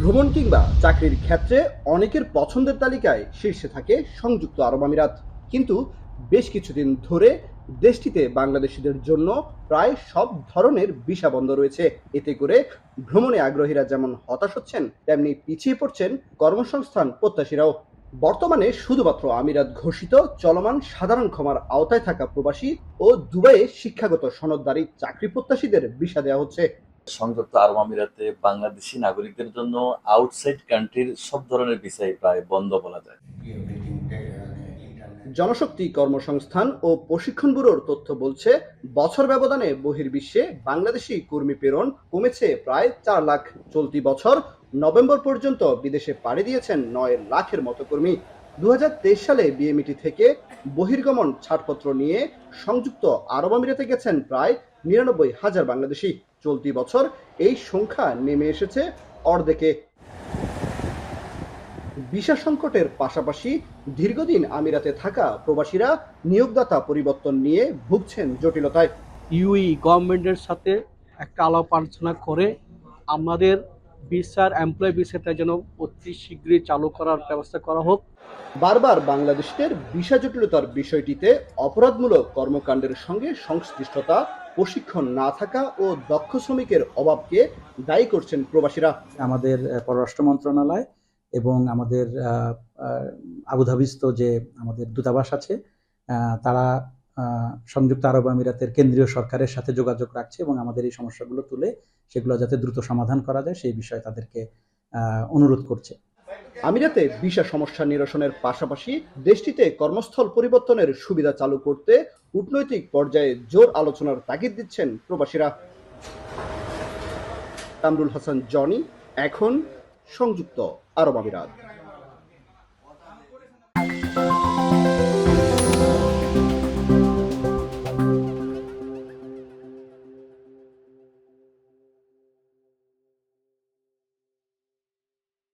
ভ্রমণ কিংবা চাকরির ক্ষেত্রে অনেকের পছন্দের তালিকায় শীর্ষে থাকে সংযুক্ত আরব আমিরাত। কিন্তু বেশ কিছুদিন ধরে দেশটিতে বাংলাদেশিদের জন্য প্রায় সব ধরনের ভিসা বন্ধ রয়েছে। এতে করে ভ্রমণে আগ্রহীরা যেমন হতাশ হচ্ছেন, তেমনি পিছিয়ে পড়ছেন কর্মসংস্থান প্রত্যাশীরাও। বর্তমানে শুধুমাত্র আমিরাত ঘোষিত চলমান সাধারণ ক্ষমার আওতায় থাকা প্রবাসী ও দুবাইয়ে শিক্ষাগত সনদধারী চাকরি প্রত্যাশীদের ভিসা দেওয়া হচ্ছে। সংযুক্ত আরব আমিরাতে বাংলাদেশি নাগরিকদের জন্য আউটসাইড কান্ট্রির সব ধরনের ভিসাই প্রায় বন্ধ বলা যায়। জনশক্তি কর্মসংস্থান ও প্রশিক্ষণ ব্যুরোর তথ্য বলছে, বছর ব্যবধানে বহির্বিশ্বে বাংলাদেশি কর্মী প্রেরণ কমেছে প্রায় 4 লাখ। চলতি বছর নভেম্বর পর্যন্ত বিদেশে পাড়ি দিয়েছেন 9 লাখের মতো কর্মী। 2023 সালে বিএমইটি থেকে বহির্গমন ছাড়পত্র নিয়ে সংযুক্ত আরব আমিরাতে গেছেন প্রায় 99,000 বাংলাদেশি। চলতি বছর এই সংখ্যা নেমে এসেছে অর্ধেকে। ভিসা সংকটের পাশাপাশি দীর্ঘদিন আমিরাতে থাকা প্রবাসীরা নিয়োগদাতা পরিবর্তন নিয়ে ভুগছেন জটিলতায়। ইউই গভর্নমেন্টের সাথে একটা আলাপ আলোচনা করে আমাদের ভিসার এমপ্লয় ভিসাটা যেন অতি শীঘ্রই চালু করার ব্যবস্থা করা হোক। বারবার বাংলাদেশিদের ভিসা জটিলতার বিষয়টিতে অপরাধমূলক কর্মকাণ্ডের সঙ্গে সংশ্লিষ্টতা, প্রশিক্ষণ না থাকা ও দক্ষ শ্রমিকের অভাবকে দায়ী করছেন প্রবাসীরা। আমাদের পররাষ্ট্র মন্ত্রণালয় এবং আমাদের আবুধাবিস্থ যে আমাদের দূতাবাস আছে, তারা সংযুক্ত আরব আমিরাতের কেন্দ্রীয় সরকারের সাথে যোগাযোগ রাখছে এবং আমাদের এই সমস্যাগুলো তুলে সেগুলো যাতে দ্রুত সমাধান করা যায় সেই বিষয়ে তাদেরকে অনুরোধ করছে। আমিরাতে ভিসা সমস্যা নিরসনের পাশাপাশি দেশটিতে কর্মস্থল পরিবর্তনের সুবিধা চালু করতে কূটনৈতিক পর্যায়ে জোর আলোচনার তাগিদ দিচ্ছেন প্রবাসীরা। কামরুল হাসান, জনি, এখন সংযুক্ত আরব আমিরাত।